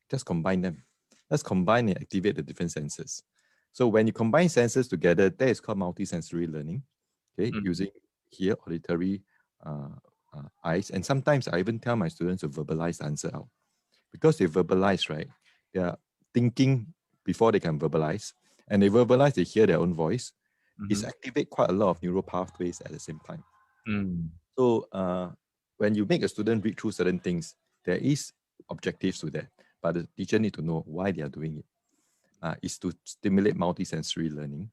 Just combine them. Let's combine and activate the different senses. So when you combine senses together, that is called multisensory learning. Okay, using here auditory, eyes, and sometimes I even tell my students to verbalize the answer out, because they verbalize, right? They are thinking before they can verbalize, and they verbalize. They hear their own voice. It's activate quite a lot of neural pathways at the same time. So when you make a student read through certain things, there is objectives to that, but the teacher need to know why they are doing it. Is to stimulate multisensory learning.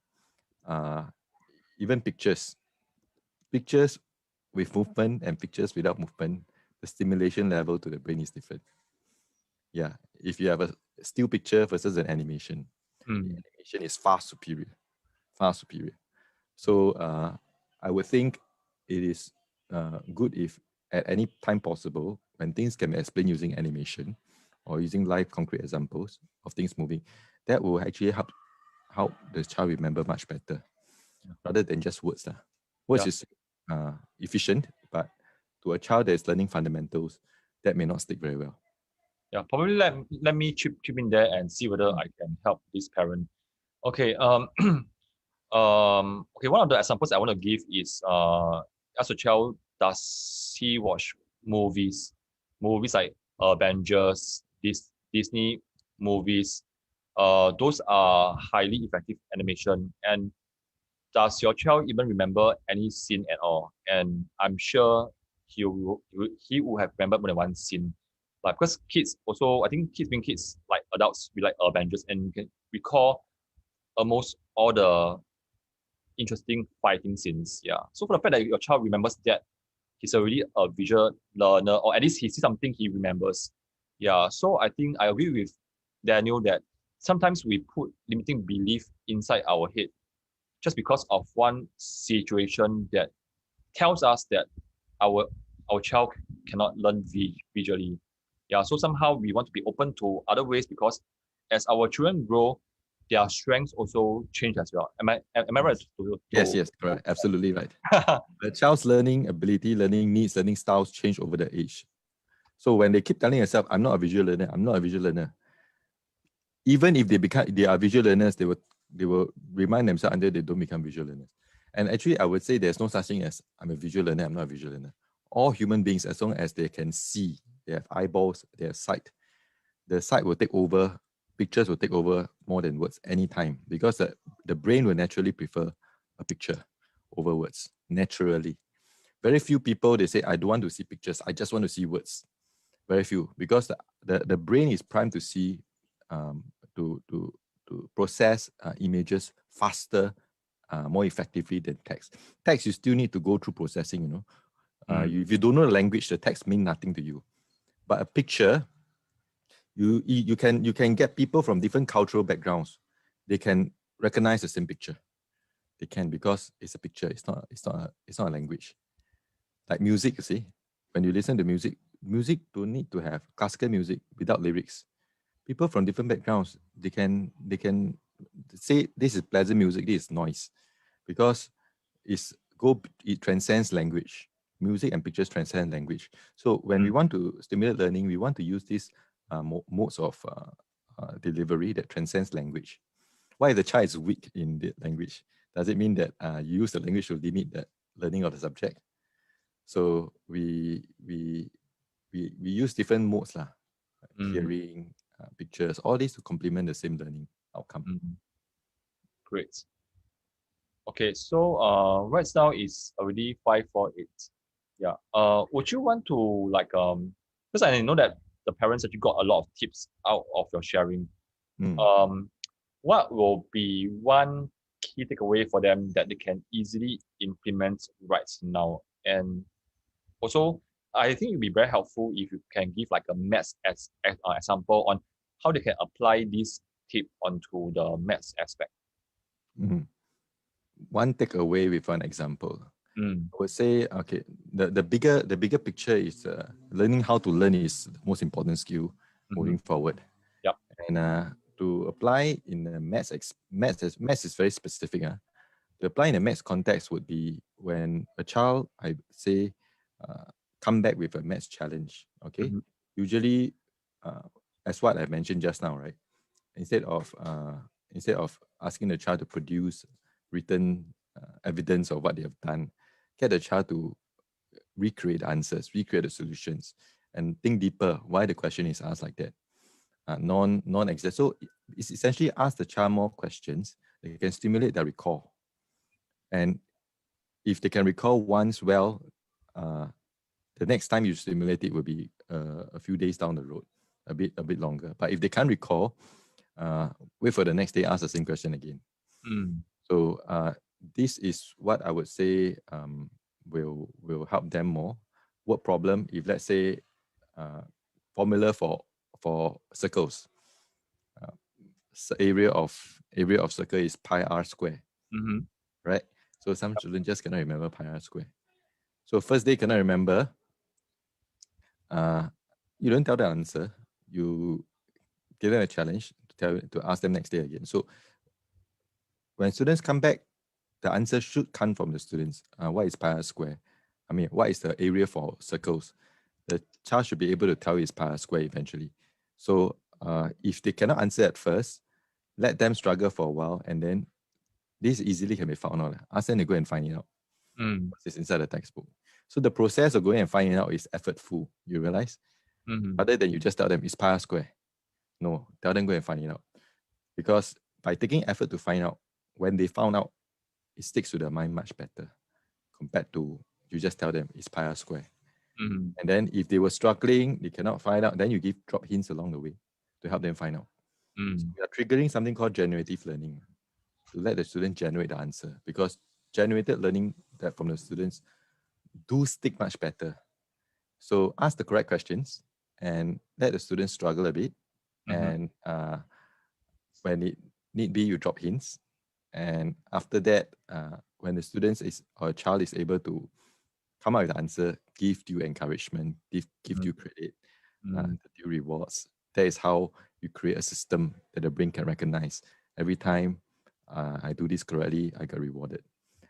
Even pictures with movement and pictures without movement, the stimulation level to the brain is different. Yeah, if you have a still picture versus an animation, the animation is far superior. So I would think it is good if at any time possible, when things can be explained using animation or using live concrete examples of things moving, that will actually help the child remember much better, rather than just words. Words is efficient, but to a child that is learning fundamentals, that may not stick very well. Yeah, probably let me chip in there and see whether I can help this parent. Okay, okay, one of the examples I want to give is as a child, does he watch movies like Avengers, Disney movies, those are highly effective animation. And does your child even remember any scene at all? And I'm sure he will have remembered more than one scene. Like, because kids also, I think kids being kids, like adults, we like Avengers, and you can recall almost all the interesting fighting scenes. Yeah. So for the fact that your child remembers that, he's already a visual learner, or at least he sees something he remembers. Yeah. So I think I agree with Daniel that sometimes we put limiting belief inside our head just because of one situation that tells us that our child cannot learn visually. Yeah, so somehow we want to be open to other ways, because as our children grow, their strengths also change as well. Am I right? Yes, correct. Absolutely right. The child's learning ability, learning needs, learning styles change over the age. So when they keep telling themselves, I'm not a visual learner, I'm not a visual learner, even if they are visual learners, they will remind themselves until they don't become visual learners. And actually, I would say there's no such thing as I'm a visual learner, I'm not a visual learner. All human beings, as long as they can see, they have eyeballs, they have sight, the sight will take over, pictures will take over more than words anytime, because the brain will naturally prefer a picture over words, naturally. Very few people, they say, I don't want to see pictures, I just want to see words. Very few, because the brain is primed to see, to process images faster, more effectively than text. Text, you still need to go through processing, if you don't know the language, the text means nothing to you. But a picture, you can get people from different cultural backgrounds. They can recognize the same picture. They can, because it's a picture. It's not a language. Like music, you see, when you listen to music don't need to have classical music without lyrics. People from different backgrounds, they can say this is pleasant music, this is noise, because it transcends language. Music and pictures transcend language. So when we want to stimulate learning, we want to use these modes of delivery that transcends language. Why the child is weak in the language? Does it mean that you use the language to limit the learning of the subject? So we use different modes lah, hearing, pictures, all these to complement the same learning outcome. Great. Okay, so right now is already 5:48. Yeah. Would you want to, like, because I know that the parents actually got a lot of tips out of your sharing. What will be one key takeaway for them that they can easily implement right now? And also, I think it'd be very helpful if you can give like a maths example on how they can apply this tip onto the maths aspect. One takeaway with one example. I would say, okay, the bigger picture is learning how to learn is the most important skill moving forward. Yep. And to apply in the maths is very specific. To apply in a maths context would be when a child, I say, come back with a maths challenge. Okay, usually, as what I mentioned just now, right? Instead of asking the child to produce written evidence of what they have done, get the child to recreate answers, recreate the solutions, and think deeper why the question is asked like that. Non-exact. So it's essentially ask the child more questions that can stimulate their recall. And if they can recall once well, the next time you stimulate it will be a few days down the road, a bit longer. But if they can't recall, wait for the next day, ask the same question again. So this is what I would say will help them more. Word problem, if let's say formula for circles, area of circle is pi r square, right? So some children just cannot remember pi r square. So first day cannot remember, you don't tell the answer, you give them a challenge to ask them next day again. So when students come back, the answer should come from the students. What is pi r square? I mean, what is the area for circles? The child should be able to tell his pi r square eventually. So if they cannot answer at first, let them struggle for a while, and then this easily can be found out. Ask them to go and find it out. It's inside the textbook. So the process of going and finding it out is effortful, you realize? Rather than you just tell them it's pi r square. No, tell them go and find it out. because by taking effort to find out, when they found out, it sticks to their mind much better compared to you just tell them it's pi r square. Mm. And then if they were struggling, they cannot find out, then you drop hints along the way to help them find out. So Mm. we are triggering something called generative learning to let the student generate the answer, because generated learning that from the students do stick much better. So ask the correct questions and let the students struggle a bit. Mhm. And when it need be, you drop hints. And after that, when the students or child is able to come up with the answer, give due encouragement, give due credit, Mm. the due rewards. That is how you create a system that the brain can recognize. Every time I do this correctly, I get rewarded.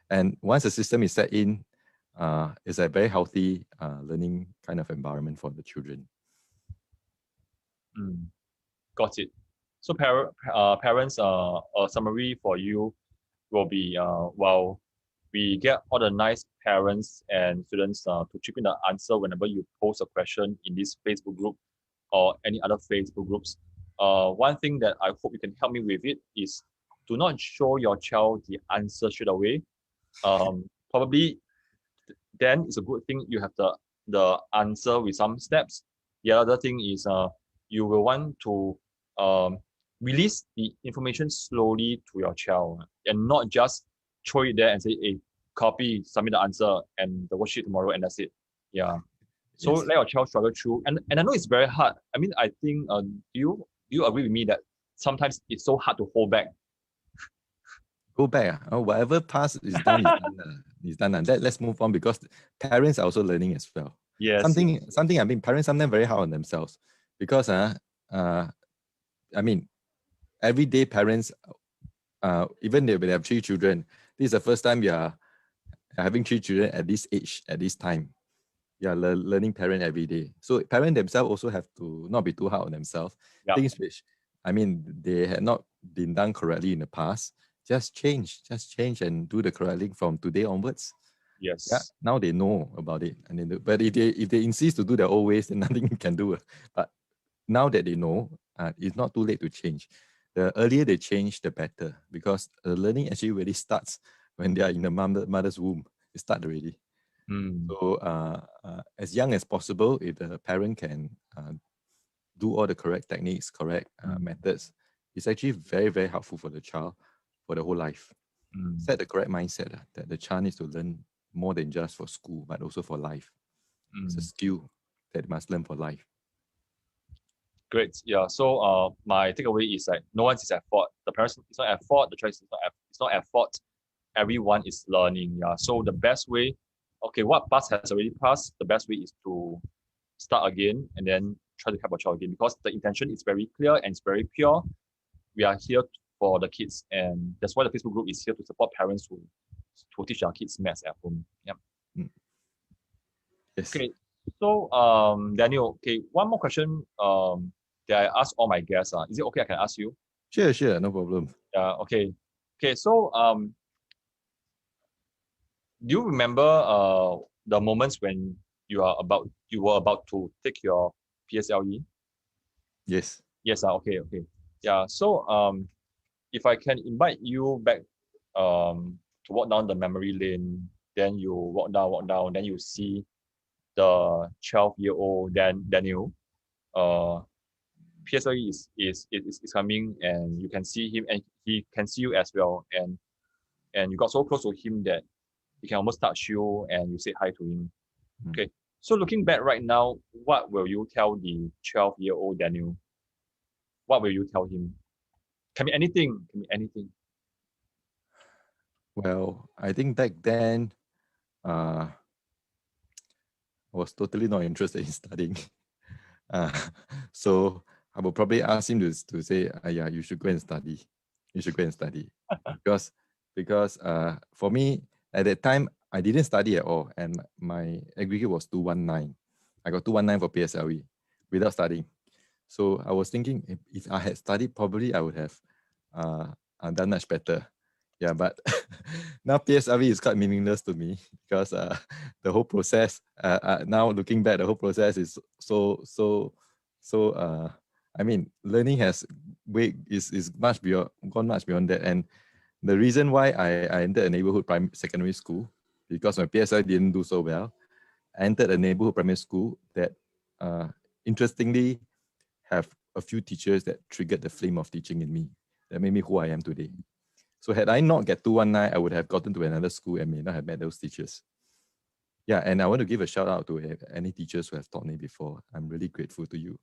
And once the system is set in, it's a very healthy learning kind of environment for the children. Mm. Got it. So parents, a summary for you will be, well, we get all the nice parents and students to chip in the answer whenever you post a question in this Facebook group or any other Facebook groups. One thing that I hope you can help me with it is do not show your child the answer straight away. Probably then it's a good thing you have the answer with some steps. The other thing is you will want to release the information slowly to your child and not just throw it there and say, hey, copy, submit the answer and the worksheet tomorrow and that's it. Yeah. So Yes. let your child struggle through. And I know it's very hard. I mean, I think do you agree with me that sometimes it's so hard to hold back? Go back. Whatever past is done is done. Is done. Let's move on, because parents are also learning as well. Yes. Something I mean, parents sometimes very hard on themselves, because I mean, everyday parents, even if they have 3 children, this is the first time you are having 3 children at this age, at this time. You are learning parent every day. So parents themselves also have to not be too hard on themselves. Yep. Things which, I mean, they had not been done correctly in the past, just change and do the correct thing from today onwards. Yes. Yeah, now they know about it. And but if they insist to do their old ways, then nothing you can do. But now that they know, it's not too late to change. The earlier they change, the better, because learning actually really starts when they are in the mother's womb. It starts already. Mm. So as young as possible, if the parent can do all the correct techniques, correct methods, it's actually very, very helpful for the child for the whole life. Mm. Set the correct mindset that the child needs to learn more than just for school, but also for life. It's a skill that they must learn for life. Great. Yeah. So my takeaway is like no one's at fault. The parents is not at fault. The child is not at fault. Everyone is learning. Yeah. So the best way, okay, what past has already passed, the best way is to start again and then try to help a child again, because the intention is very clear and it's very pure. We are here for the kids, and that's why the Facebook group is here to support parents who teach their kids maths at home. Yeah. Yes. Okay. So Daniel, okay, one more question that I ask all my guests. Is it okay I can ask you? Sure, no problem. Yeah, okay. Okay, so do you remember the moments when you were about to take your PSLE? Yes. Yes, okay. Yeah. So if I can invite you back to walk down the memory lane, then you walk down, then you see the 12-year-old Daniel. PSLE is coming and you can see him and he can see you as well, and you got so close to him that he can almost touch you and you say hi to him. Okay. So looking back right now, what will you tell the 12-year-old Daniel? What will you tell him? Can be anything. Well, I think back then, I was totally not interested in studying. So I would probably ask him to say, yeah, you should go and study. You should go and study. because for me, at that time, I didn't study at all. And my aggregate was 219. I got 219 for PSLE without studying. So I was thinking, if I had studied, probably I would have done much better. Yeah, but now PSLE is quite meaningless to me, because the whole process, now looking back, the whole process is so I mean, learning has is much beyond gone much beyond that. And the reason why I entered a neighborhood secondary school, because my PSL didn't do so well. I entered a neighborhood primary school that, interestingly, have a few teachers that triggered the flame of teaching in me, that made me who I am today. So had I not get 219, I would have gotten to another school and may not have met those teachers. Yeah, and I want to give a shout out to any teachers who have taught me before. I'm really grateful to you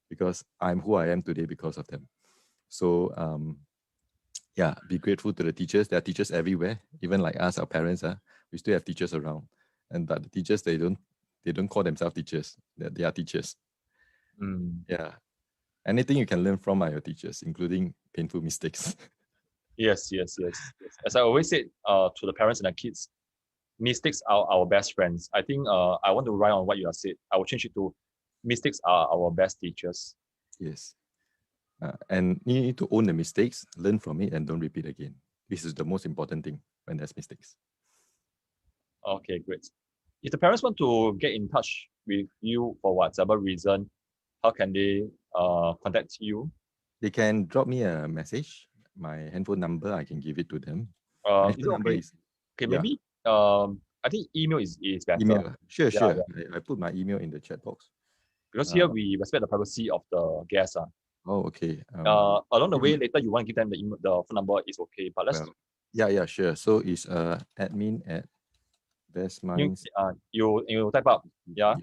because I'm who I am today because of them. So yeah, be grateful to the teachers. There are teachers everywhere, even like us, our parents, we still have teachers around. But the teachers, they don't call themselves teachers. They are teachers. Yeah. Anything you can learn from are your teachers, including painful mistakes. Yes. As I always said to the parents and the kids, mistakes are our best friends. I think I want to write on what you have said. I will change it to mistakes are our best teachers. Yes. And you need to own the mistakes, learn from it, and don't repeat again. This is the most important thing when there's mistakes. Okay, great. If the parents want to get in touch with you for whatever reason, how can they contact you? They can drop me a message. My handphone number, I can give it to them. My Is handphone it number okay? is Okay, yeah. maybe I think email is better. Email. Sure. Yeah. I put my email in the chat box. Because here we respect the privacy of the guests. Oh, okay. Along the way, later you want to give them the email, the phone number is okay. But let's yeah, sure. So it's admin at Best Minds. You type up. Yeah.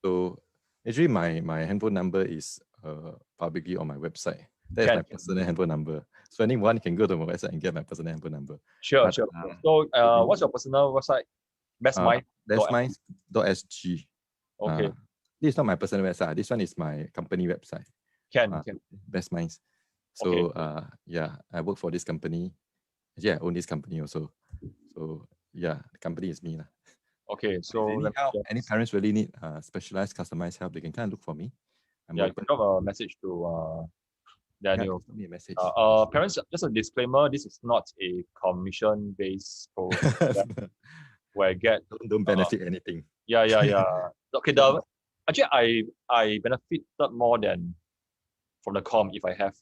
So actually my handphone number is publicly on my website. That's my personal handphone number. So anyone can go to my website and get my personal handphone number. Sure. So what's your personal website? Bestminds.sg. Okay. This is not my personal website. This one is my company website. Can. Best Minds. So yeah, I work for this company. Yeah, I own this company also. So yeah, the company is me. Okay, so any parents really need specialized, customized help, they can kind of look for me. You can drop a message to Daniel. Send me a message. Parents, just a disclaimer: this is not a commission-based program where I get don't benefit anything. Yeah. Okay, actually, I benefited more than from the com if I have.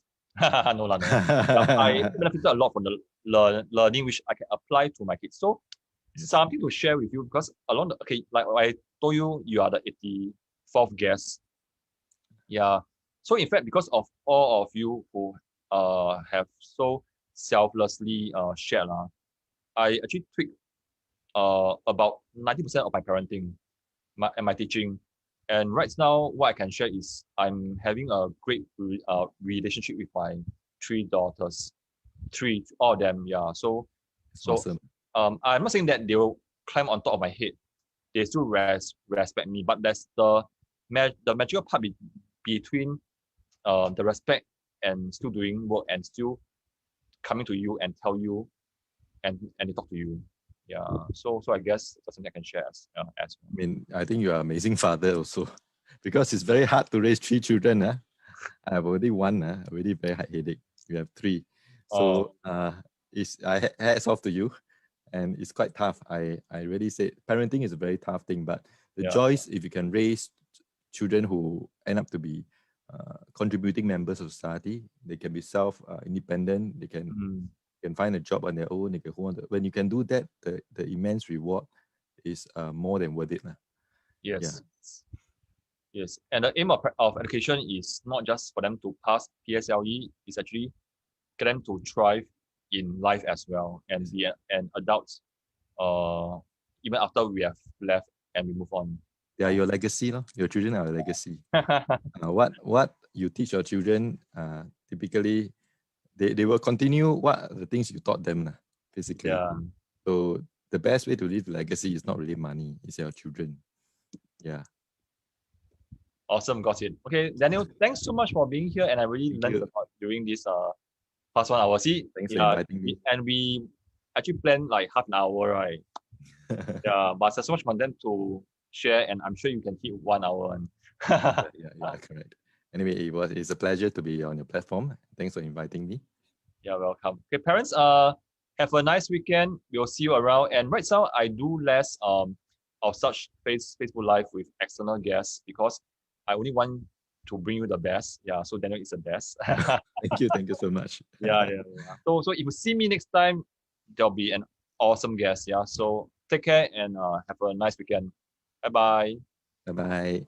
No. I benefited a lot from the learning which I can apply to my kids. So something to share with you because like I told you, you are the 84th guest. Yeah. So in fact, because of all of you who have so selflessly shared, I actually tweaked about 90% of my parenting and my teaching. And right now, what I can share is I'm having a great relationship with my 3 daughters. All of them, yeah. So awesome. I'm not saying that they will climb on top of my head. They still respect me, but there's the magical part between the respect and still doing work and still coming to you and tell you and they talk to you. Yeah. So I guess that's something I can share as well. I mean, I think you're an amazing father also, because it's very hard to raise 3 children. I have already one, already very hard headache. You have 3. So hats off to you. And it's quite tough. I really say parenting is a very tough thing, but the joys, if you can raise children who end up to be contributing members of society, they can be self-independent, they can find a job on their own, they can when you can do that, the immense reward is more than worth it. Yes. Yes. And the aim of education is not just for them to pass PSLE, it's actually get them to thrive in life as well and be an adult even after we have left and we move on. They are your legacy, no? Your children are a legacy. What you teach your children, typically they will continue what the things you taught them, basically. Yeah. So the best way to leave legacy is not really money, it's your children. Yeah. Awesome, got it. Okay, Daniel, thanks so much for being here, and I really learned a lot during this past 1 hour. Thanks for inviting me. And we actually planned like half an hour, right? Yeah, but there's so much content to share, and I'm sure you can hit 1 hour. Yeah, correct. Anyway, it's a pleasure to be on your platform. Thanks for inviting me. Yeah, welcome. Okay, parents, have a nice weekend. We'll see you around. And right now, I do less of such Facebook Live with external guests because I only want to bring you the best. Yeah, so Daniel is the best. Thank you so much. Yeah. So if you see me next time, there'll be an awesome guest. Yeah. So take care and have a nice weekend. Bye bye. Bye bye.